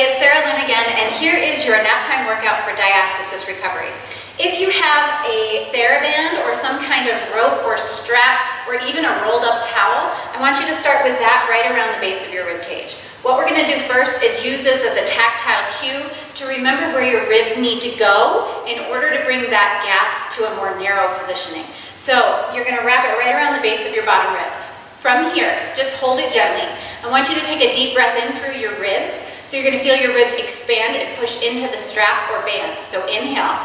everybody, it's Saralyn again, and here is your nap time workout for diastasis recovery. If you have a TheraBand or some kind of rope or strap or even a rolled up towel, I want you to start with that right around the base of your rib cage. What we're going to do first is use this as a tactile cue to remember where your ribs need to go in order to bring that gap to a more narrow positioning. So you're going to wrap it right around the base of your bottom ribs. From here, just hold it gently. I want you to take a deep breath in through your ribs. So you're going to feel your ribs expand and push into the strap or band. So inhale.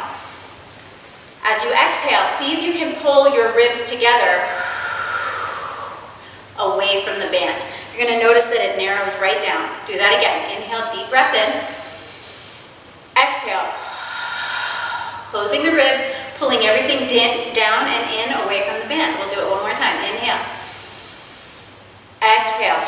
As you exhale, see if you can pull your ribs together away from the band. You're going to notice that it narrows right down. Do that again. Inhale, deep breath in. Exhale. Closing the ribs, pulling everything down and in away from the band. We'll do it one more time. Inhale. Exhale.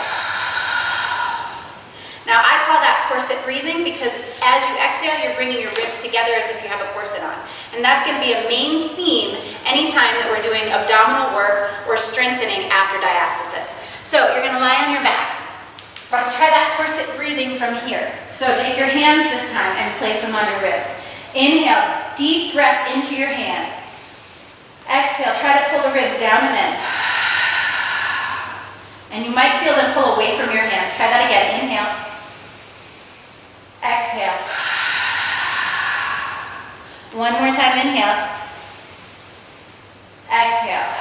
Now I call that corset breathing because as you exhale, you're bringing your ribs together as if you have a corset on. And that's going to be a main theme anytime that we're doing abdominal work or strengthening after diastasis. So you're going to lie on your back. Let's try that corset breathing from here. So take your hands this time and place them on your ribs. Inhale, deep breath into your hands. Exhale, try to pull the ribs down and in. And you might feel them pull away from your hands. Try that again. Inhale. Exhale. One more time. Inhale. Exhale.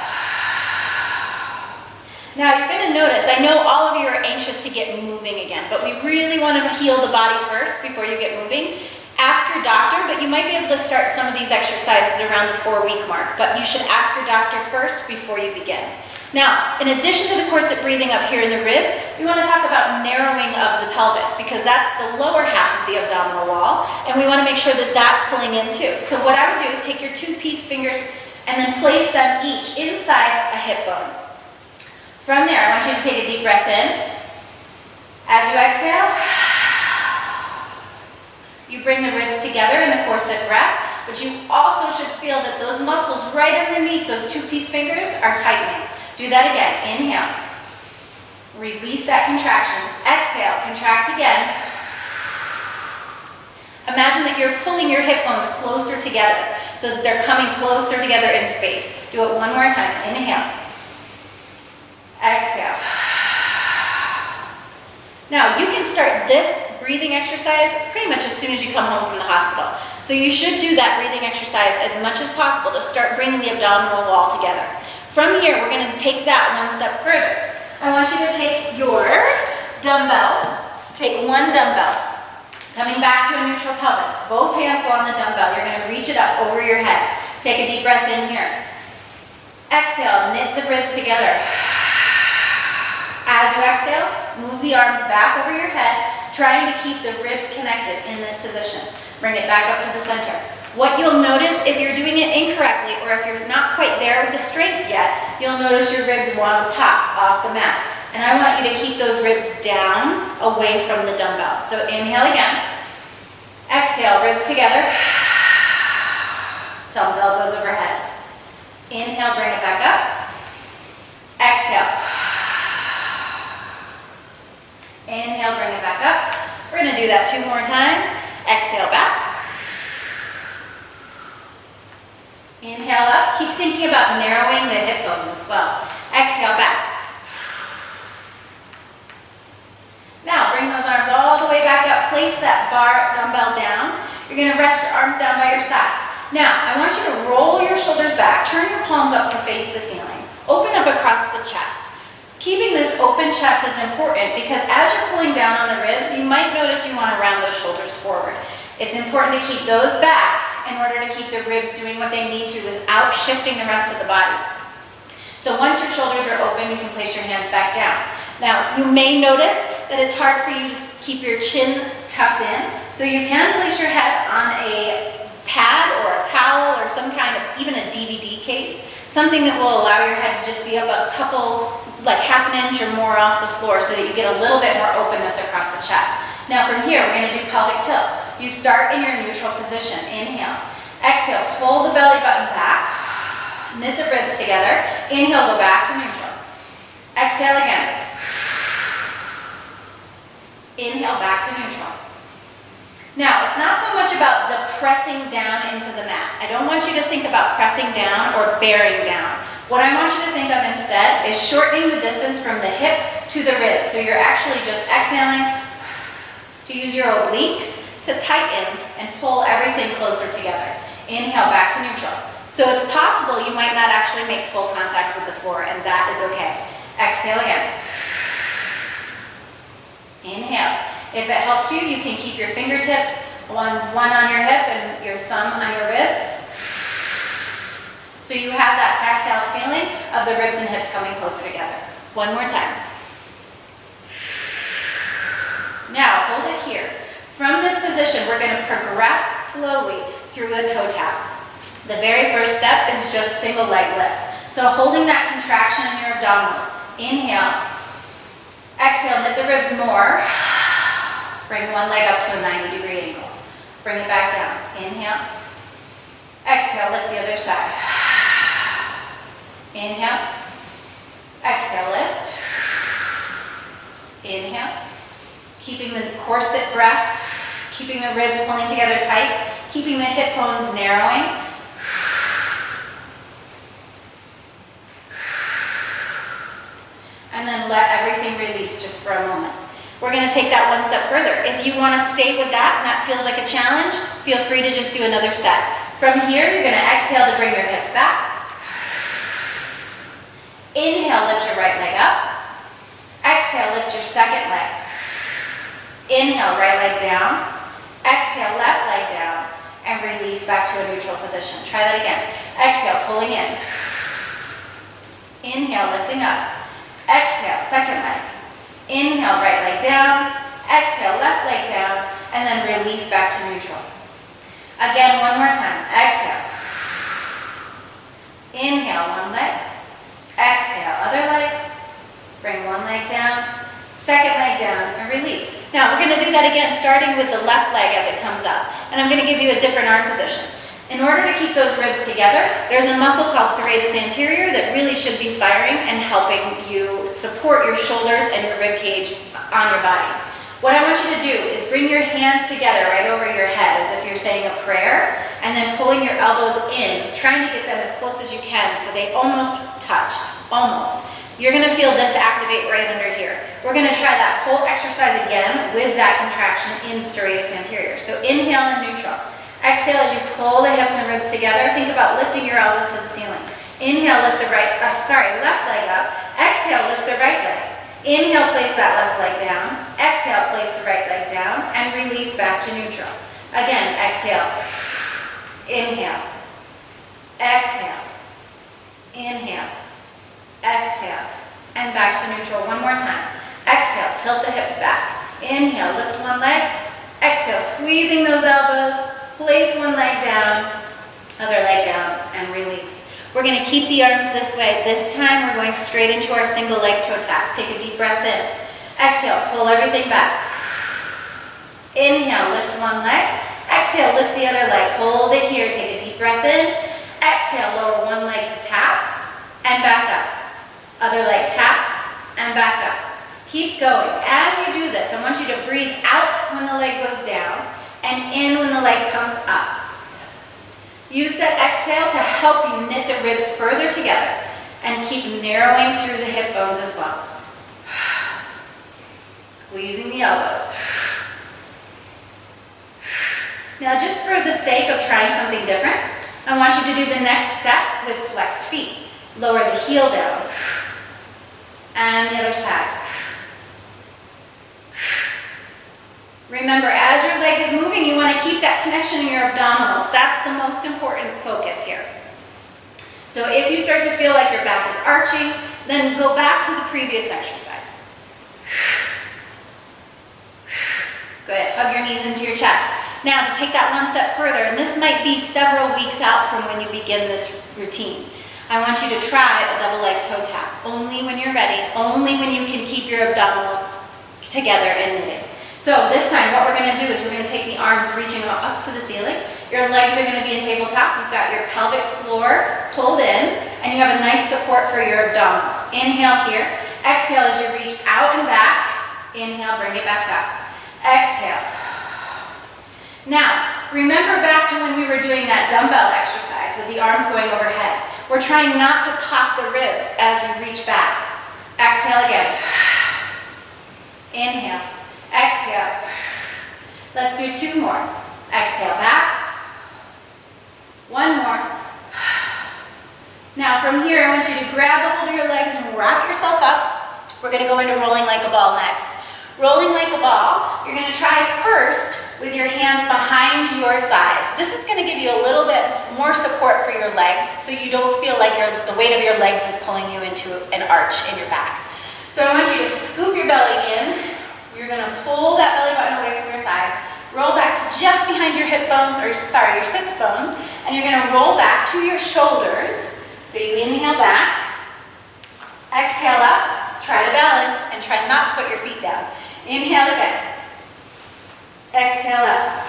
Now you're going to notice, I know all of you are anxious to get moving again, but we really want to heal the body first before you get moving. Ask your doctor, but you might be able to start some of these exercises around the 4-week mark, but you should ask your doctor first before you begin. Now, in addition to the corset breathing up here in the ribs, we want to talk about narrowing of the pelvis because that's the lower half of the abdominal wall, and we want to make sure that that's pulling in too. So what I would do is take your 2-piece fingers and then place them each inside a hip bone. From there, I want you to take a deep breath in. As you exhale, you bring the ribs together in the corset breath, but you also should feel that those muscles right underneath those 2-piece fingers are tightening. Do that again. Inhale. Release that contraction. Exhale. Contract again. Imagine that you're pulling your hip bones closer together so that they're coming closer together in space. Do it one more time. Inhale. Exhale. Now, you can start this breathing exercise pretty much as soon as you come home from the hospital. So you should do that breathing exercise as much as possible to start bringing the abdominal wall together. From here, we're going to take that one step further. I want you to take your dumbbells. Take one dumbbell. Coming back to a neutral pelvis. Both hands go on the dumbbell. You're going to reach it up over your head. Take a deep breath in here. Exhale, knit the ribs together. As you exhale, move the arms back over your head, trying to keep the ribs connected in this position. Bring it back up to the center. What you'll notice if you're doing it incorrectly or if you're not quite there with the strength yet, you'll notice your ribs want to pop off the mat. And I want you to keep those ribs down away from the dumbbell. So inhale again. Exhale, ribs together. Dumbbell goes overhead. Inhale, bring it back up. Exhale. Inhale, bring it back up. We're going to do that 2 more times. Exhale back. Inhale up. Keep thinking about narrowing the hip bones as well. Exhale back. Now bring those arms all the way back up. Place that dumbbell down. You're going to rest your arms down by your side. Now I want you to roll your shoulders back. Turn your palms up to face the ceiling. Open up across the chest. Keeping this open chest is important because as you're pulling down on the ribs, you might notice you want to round those shoulders forward. It's important to keep those back in order to keep the ribs doing what they need to without shifting the rest of the body. So once your shoulders are open, you can place your hands back down. Now, you may notice that it's hard for you to keep your chin tucked in, so you can place your head on a pad or a towel or some kind of, even a DVD case, something that will allow your head to just be up a couple, like half an inch or more off the floor so that you get a little bit more openness across the chest. Now from here, we're going to do pelvic tilts. You start in your neutral position. Inhale. Exhale, pull the belly button back. Knit the ribs together. Inhale, go back to neutral. Exhale again. Inhale, back to neutral. Now, it's not so much about the pressing down into the mat. I don't want you to think about pressing down or bearing down. What I want you to think of instead is shortening the distance from the hip to the rib. So you're actually just exhaling to use your obliques to tighten and pull everything closer together. Inhale, back to neutral. So it's possible you might not actually make full contact with the floor, and that is okay. Exhale again. Inhale. If it helps you, you can keep your fingertips, one on your hip and your thumb on your ribs. So you have that tactile feeling of the ribs and hips coming closer together. One more time. Now, hold it here. From this position, we're going to progress slowly through a toe tap. The very first step is just single leg lifts. So holding that contraction in your abdominals. Inhale. Exhale, knit the ribs more. Bring one leg up to a 90-degree angle. Bring it back down. Inhale. Exhale, lift the other side. Inhale. Exhale, lift. Inhale. Keeping the corset breath, keeping the ribs pulling together tight, keeping the hip bones narrowing. And then let everything release just for a moment. We're going to take that one step further. If you want to stay with that and that feels like a challenge, feel free to just do another set. From here, you're going to exhale to bring your hips back. Inhale, lift your right leg up. Exhale, lift your second leg. Inhale, right leg down. Exhale, left leg down. And release back to a neutral position. Try that again. Exhale, pulling in. Inhale, lifting up. Exhale, second leg. Inhale, right leg down. Exhale, left leg down. And then release back to neutral. Again, one more time. Exhale. Inhale, one leg. Exhale, other leg. Bring one leg down. Second leg down and release. Now we're going to do that again, starting with the left leg as it comes up. And I'm going to give you a different arm position. In order to keep those ribs together, there's a muscle called serratus anterior that really should be firing and helping you support your shoulders and your rib cage on your body. What I want you to do is bring your hands together right over your head as if you're saying a prayer, and then pulling your elbows in, trying to get them as close as you can so they almost touch, almost. You're going to feel this activate right under here. We're going to try that whole exercise again with that contraction in serratus anterior. So inhale and neutral. Exhale as you pull the hips and ribs together. Think about lifting your elbows to the ceiling. Inhale, lift the left leg up. Exhale, lift the right leg. Inhale, place that left leg down. Exhale, place the right leg down and release back to neutral. Again, exhale. Inhale. Exhale. Inhale. Exhale. And back to neutral one more time. Exhale, tilt the hips back. Inhale, lift one leg. Exhale, squeezing those elbows. Place one leg down, other leg down, and release. We're going to keep the arms this way. This time we're going straight into our single leg toe taps. Take a deep breath in. Exhale, pull everything back. Inhale, lift one leg. Exhale, lift the other leg. Hold it here. Take a deep breath in. Exhale, lower one leg to tap and back up. Other leg taps and back up. Keep going. As you do this, I want you to breathe out when the leg goes down and in when the leg comes up. Use that exhale to help you knit the ribs further together and keep narrowing through the hip bones as well. Squeezing the elbows. Now, just for the sake of trying something different, I want you to do the next set with flexed feet. Lower the heel down. And the other side. Remember, as your leg is moving, you want to keep that connection in your abdominals. That's the most important focus here. So if you start to feel like your back is arching, then go back to the previous exercise. Good. Hug your knees into your chest. Now, to take that one step further, and this might be several weeks out from when you begin this routine, I want you to try a double leg toe tap. Only when you're ready, only when you can keep your abdominals together and knitting. So this time what we're going to do is we're going to take the arms reaching up to the ceiling. Your legs are going to be in tabletop. You've got your pelvic floor pulled in and you have a nice support for your abdominals. Inhale here. Exhale as you reach out and back. Inhale, bring it back up. Exhale. Now, remember back to when we were doing that dumbbell exercise with the arms going overhead. We're trying not to pop the ribs as you reach back. Exhale again. Inhale. Exhale. Let's do 2 more. Exhale back. 1 more. Now from here, I want you to grab the hold of your legs and rock yourself up. We're going to go into rolling like a ball next. Rolling like a ball, you're going to try first with your hands behind your thighs. This is going to give you a little bit more support for your legs so you don't feel like the weight of your legs is pulling you into an arch in your back. So I want you to scoop your belly in. You're going to pull that belly button away from your thighs. Roll back to just behind your hip bones, or sorry, your sits bones, and you're going to roll back to your shoulders. So you inhale back, exhale up, try to balance, and try not to put your feet down. Inhale again. Exhale up.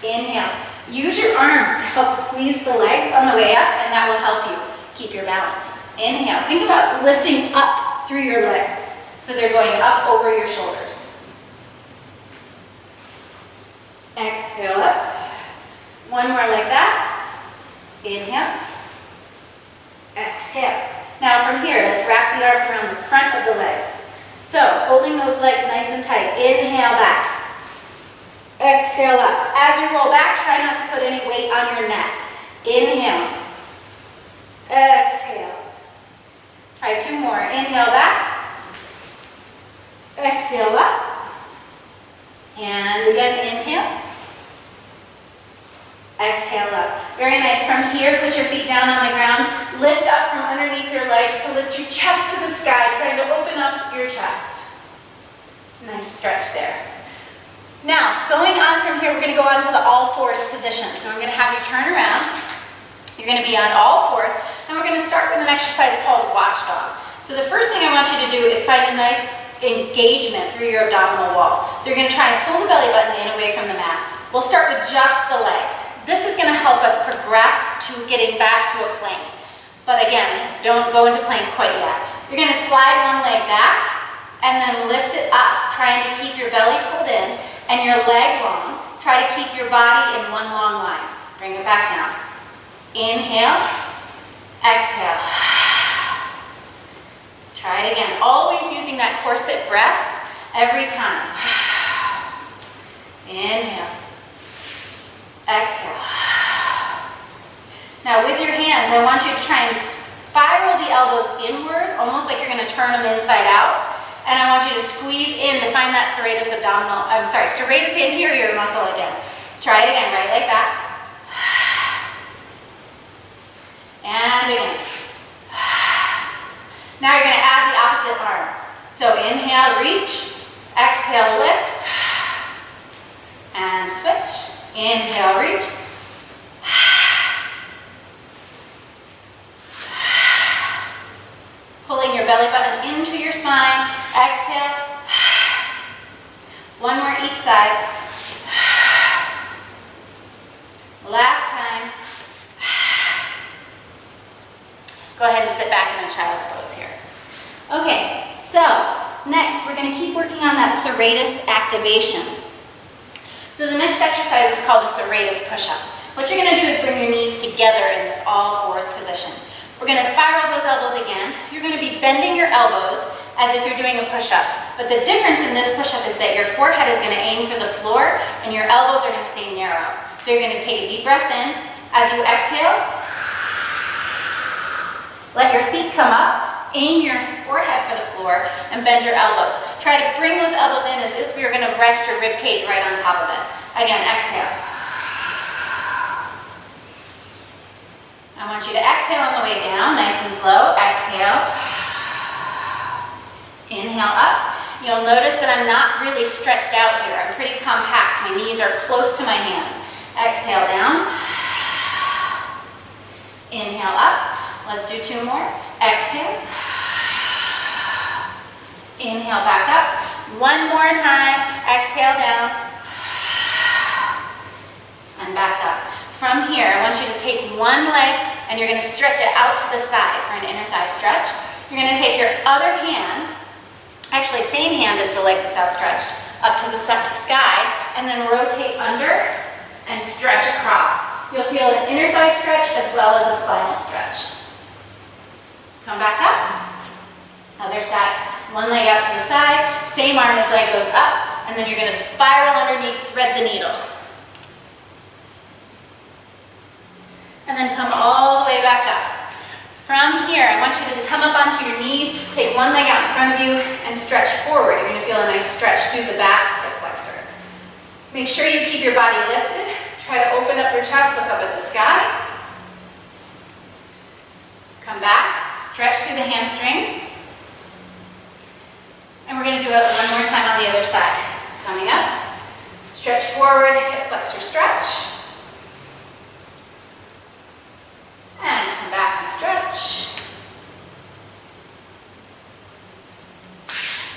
Inhale. Use your arms to help squeeze the legs on the way up, and that will help you keep your balance. Inhale. Think about lifting up through your legs, so they're going up over your shoulders. Exhale up. 1 more like that. Inhale. Exhale. Now from here, let's wrap the arms around the front of the legs. So, holding those legs nice and tight. Inhale back. Exhale up. As you roll back, try not to put any weight on your neck. Inhale. Exhale. Try 2 more. Inhale back. Exhale up. And again, inhale. Exhale up. Very nice. From here, put your feet down on the ground. Lift up from underneath your legs to lift your chest to the sky, trying to open up your chest. Nice stretch there. Now, going on from here, we're going to go on to the all fours position. So I'm going to have you turn around. You're going to be on all fours, and we're going to start with an exercise called watchdog. So the first thing I want you to do is find a nice engagement through your abdominal wall. So you're going to try and pull the belly button in away from the mat. We'll start with just the legs. This is going to help us progress to getting back to a plank. But again, don't go into plank quite yet. You're going to slide one leg back and then lift it up, trying to keep your belly pulled in and your leg long. Try to keep your body in one long line. Bring it back down. Inhale, exhale. Try it again. Always using that corset breath every time. Inhale. Exhale. Now with your hands, I want you to try and spiral the elbows inward, almost like you're going to turn them inside out. And I want you to squeeze in to find that serratus serratus anterior muscle again. Try it again, right leg back. And again. Now you're going to add the opposite arm. So inhale, reach. Exhale, lift. And switch. Inhale, reach. Pulling your belly button into your spine. Exhale. 1 more each side. Last time. Go ahead and sit back in a child's pose here. Okay, so next we're going to keep working on that serratus activation. So the next exercise is called a serratus push-up. What you're going to do is bring your knees together in this all fours position. We're going to spiral those elbows again. You're going to be bending your elbows as if you're doing a push-up. But the difference in this push-up is that your forehead is going to aim for the floor and your elbows are going to stay narrow. So you're going to take a deep breath in. As you exhale, let your feet come up, aim your forehead for the floor, and bend your elbows. Try to bring those elbows in as if you're going to rest your rib cage right on top of it. Again, exhale. I want you to exhale on the way down, nice and slow. Exhale. Inhale up. You'll notice that I'm not really stretched out here. I'm pretty compact. My knees are close to my hands. Exhale down. Inhale up. Let's do 2 more. Exhale. Inhale back up. 1 more time. Exhale down. And back up. From here, I want you to take one leg and you're going to stretch it out to the side for an inner thigh stretch. You're going to take your other hand, actually same hand as the leg that's outstretched, up to the sky, and then rotate under and stretch across. You'll feel an inner thigh stretch as well as a spinal stretch. Come back up. Other side. One leg out to the side. Same arm as leg goes up. And then you're going to spiral underneath, thread the needle. And then come all the way back up. From here, I want you to come up onto your knees, take one leg out in front of you, and stretch forward. You're going to feel a nice stretch through the back hip flexor. Make sure you keep your body lifted. Try to open up your chest, look up at the sky. Come back, stretch through the hamstring. And we're going to do it one more time on the other side. Coming up, stretch forward, hip flexor stretch. And come back and stretch.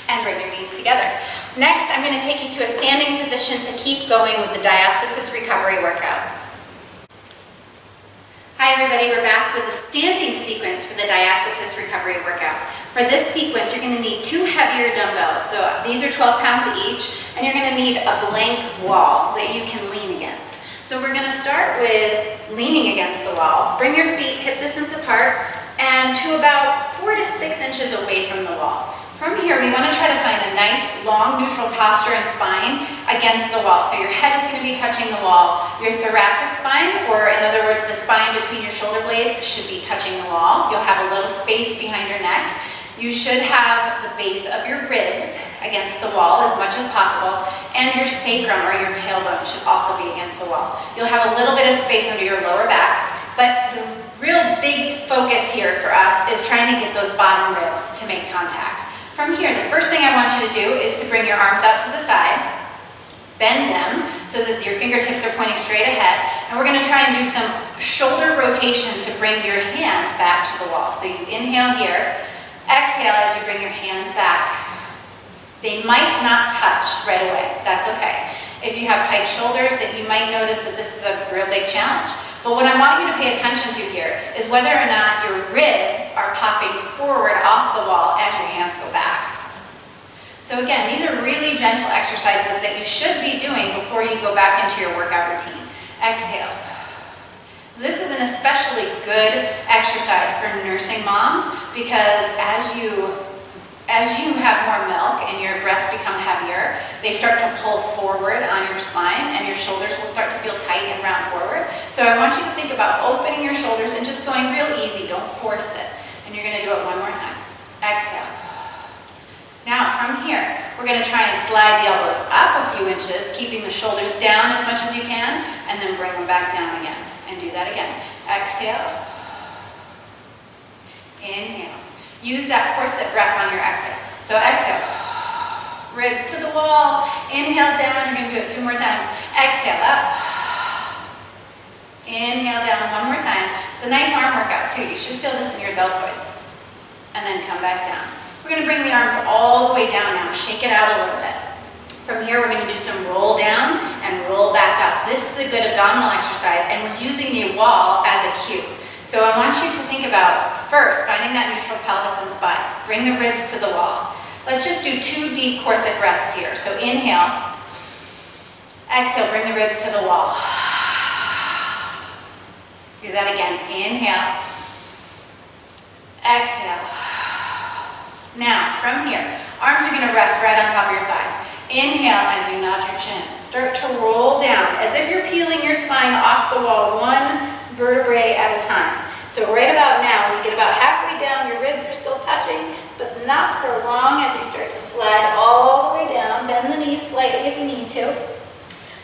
And bring your knees together. Next, I'm going to take you to a standing position to keep going with the diastasis recovery workout. Hi everybody, we're back with the standing sequence for the diastasis recovery workout. For this sequence, you're going to need 2 heavier dumbbells. So these are 12 pounds each, and you're going to need a blank wall that you can lean against. So we're going to start with leaning against the wall. Bring your feet hip distance apart and to about 4 to 6 inches away from the wall. From here, we want to try to find a nice, long, neutral posture and spine against the wall. So your head is going to be touching the wall. Your thoracic spine, or in other words, the spine between your shoulder blades, should be touching the wall. You'll have a little space behind your neck. You should have the base of your ribs against the wall as much as possible, and your sacrum, or your tailbone, should also be against the wall. You'll have a little bit of space under your lower back, but the real big focus here for us is trying to get those bottom ribs to make contact. From here, the first thing I want you to do is to bring your arms out to the side, bend them so that your fingertips are pointing straight ahead, and we're going to try and do some shoulder rotation to bring your hands back to the wall. So you inhale here, exhale as you bring your hands back. They might not touch right away, that's okay. If you have tight shoulders, that you might notice that this is a real big challenge. But what I want you to pay attention to here is whether or not your ribs are popping forward off the wall as your hands go back. So again, these are really gentle exercises that you should be doing before you go back into your workout routine. Exhale. This is an especially good exercise for nursing moms because as you have more milk and your breasts become heavier, they start to pull forward on your spine and your shoulders will start to feel tight and round forward. So I want you to think about opening your shoulders and just going real easy, don't force it. And you're going to do it one more time. Exhale. Now from here, we're going to try and slide the elbows up a few inches, keeping the shoulders down as much as you can, and then bring them back down again. And do that again. Exhale. Inhale. Use that corset breath on your exhale. So exhale, ribs to the wall, inhale down, you're going to do it 2 more times. Exhale up, inhale down one more time. It's a nice arm workout too. You should feel this in your deltoids. And then come back down. We're going to bring the arms all the way down now, shake it out a little bit. From here, we're going to do some roll down and roll back up. This is a good abdominal exercise, and we're using the wall as a cue. So I want you to think about, first, finding that neutral pelvis and spine. Bring the ribs to the wall. Let's just do 2 deep corset breaths here. So inhale, exhale, bring the ribs to the wall. Do that again. Inhale, exhale. Now, from here, arms are going to rest right on top of your thighs. Inhale as you nod your chin. Start to roll down as if you're peeling your spine off the wall, 1 vertebrae at a time. So right about now, when you get about halfway down, your ribs are still touching, but not for long as you start to slide all the way down. Bend the knees slightly if you need to.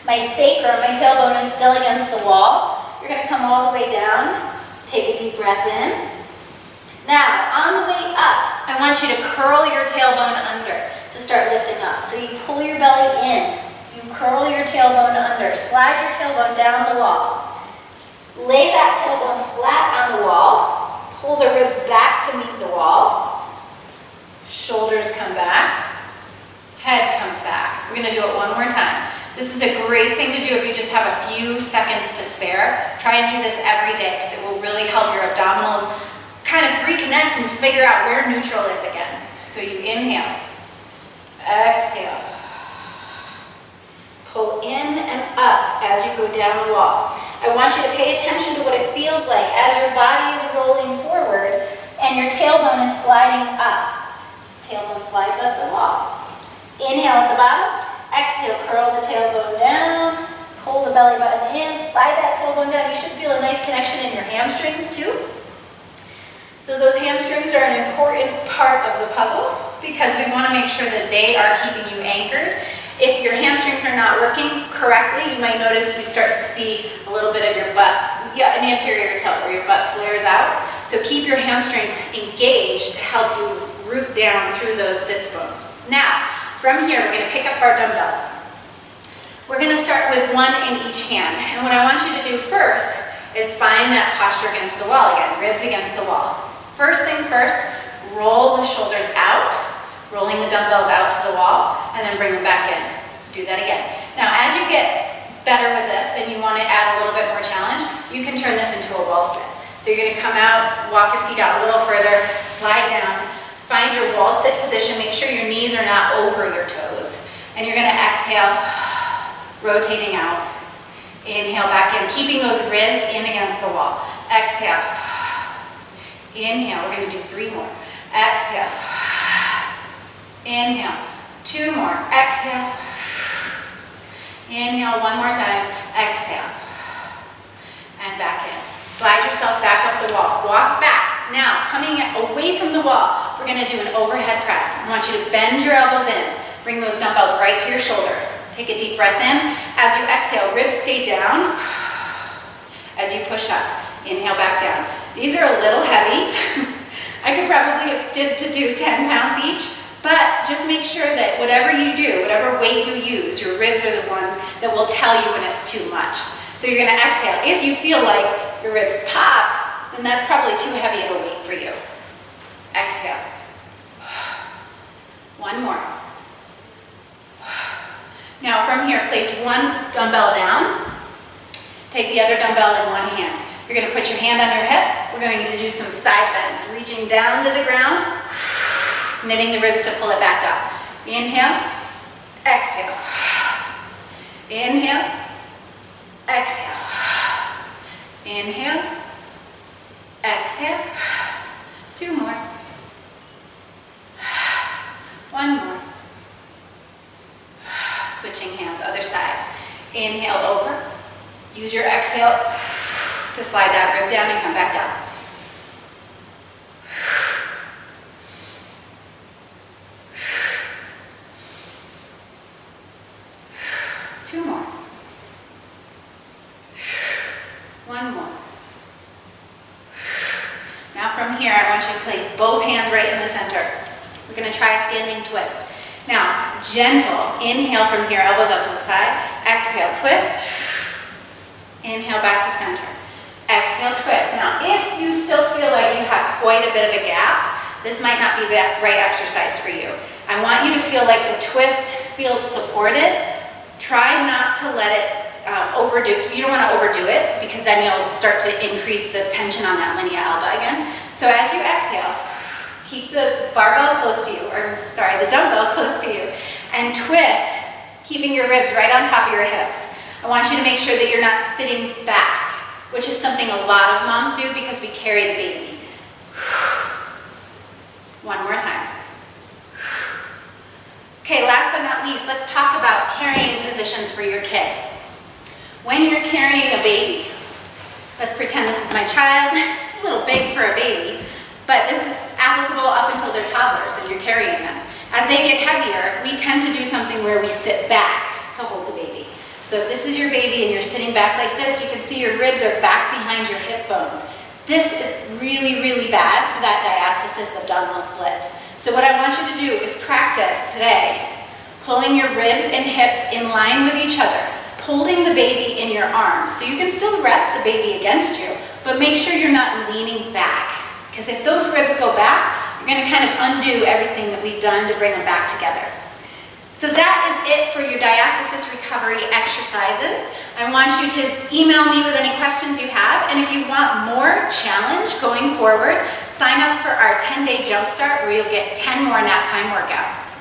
My sacrum, my tailbone is still against the wall. You're going to come all the way down. Take a deep breath in. Now, on the way up, I want you to curl your tailbone under to start lifting up. So you pull your belly in. You curl your tailbone under. Slide your tailbone down the wall. Lay that tailbone flat on the wall. Pull the ribs back to meet the wall. Shoulders come back. Head comes back. We're going to do it one more time. This is a great thing to do if you just have a few seconds to spare. Try and do this every day because it will really help your abdominals kind of reconnect and figure out where neutral is again. So you inhale. Exhale. roll in and up as you go down the wall. I want you to pay attention to what it feels like as your body is rolling forward and your tailbone is sliding up. Tailbone slides up the wall. Inhale at the bottom. Exhale, curl the tailbone down. Pull the belly button in. Slide that tailbone down. You should feel a nice connection in your hamstrings too. So those hamstrings are an important part of the puzzle because we want to make sure that they are keeping you anchored. If your hamstrings are not working correctly, you might notice you start to see a little bit of your butt, an anterior tilt where your butt flares out. So keep your hamstrings engaged to help you root down through those sits bones. Now, from here, we're going to pick up our dumbbells. We're going to start with one in each hand. And what I want you to do first is find that posture against the wall again, ribs against the wall. First things first, roll the shoulders out, rolling the dumbbells out to the wall, and then bring them back in. Do that again. Now, as you get better with this and you want to add a little bit more challenge, you can turn this into a wall sit. So you're going to come out, walk your feet out a little further, slide down, find your wall sit position, make sure your knees are not over your toes, and you're going to exhale, rotating out. Inhale back in, keeping those ribs in against the wall. Exhale. Inhale, we're going to do 3 more. Exhale. Inhale. 2 more. Exhale. Inhale 1 more time. Exhale. And back in. Slide yourself back up the wall. Walk back. Now, coming away from the wall, we're going to do an overhead press. I want you to bend your elbows in. Bring those dumbbells right to your shoulder. Take a deep breath in. As you exhale, ribs stay down. As you push up, inhale back down. These are a little heavy. I could probably have stood to do 10 pounds each, but just make sure that whatever you do, whatever weight you use, your ribs are the ones that will tell you when it's too much. So you're going to exhale. If you feel like your ribs pop, then that's probably too heavy of a weight for you. Exhale. 1 more. Now from here, place one dumbbell down. Take the other dumbbell in one hand. You're going to put your hand on your hip. We're going to do some side bends, reaching down to the ground, knitting the ribs to pull it back up. Inhale, exhale. Inhale, exhale. Inhale, exhale. 2 more. 1 more. Switching hands, other side. Inhale over. Use your exhale to slide that rib down and come back down. Two more. 1 more. Now from here, I want you to place both hands right in the center. We're going to try a standing twist. Now, gentle. Inhale from here, elbows up to the side. Exhale, twist. Inhale back to center. Exhale, twist. Now, if you still feel like you have quite a bit of a gap, this might not be the right exercise for you. I want you to feel like the twist feels supported. Try not to let it overdo. You don't want to overdo it because then you'll start to increase the tension on that linea alba again. So as you exhale, keep the barbell close to you, or sorry, the dumbbell close to you, and twist, keeping your ribs right on top of your hips. I want you to make sure that you're not sitting back, which is something a lot of moms do because we carry the baby. 1 more time. Okay, last but not least, let's talk about carrying positions for your kid. When you're carrying a baby, let's pretend this is my child. It's a little big for a baby, but this is applicable up until they're toddlers and you're carrying them. As they get heavier, we tend to do something where we sit back to hold the baby. So if this is your baby and you're sitting back like this, you can see your ribs are back behind your hip bones. This is really, really bad for that diastasis abdominal split. So what I want you to do is practice today, pulling your ribs and hips in line with each other, holding the baby in your arms. So you can still rest the baby against you, but make sure you're not leaning back. Because if those ribs go back, you're going to kind of undo everything that we've done to bring them back together. So that is it for your diastasis recovery exercises. I want you to email me with any questions you have, and if you want more challenge going forward, sign up for our 10-day jumpstart where you'll get 10 more nap time workouts.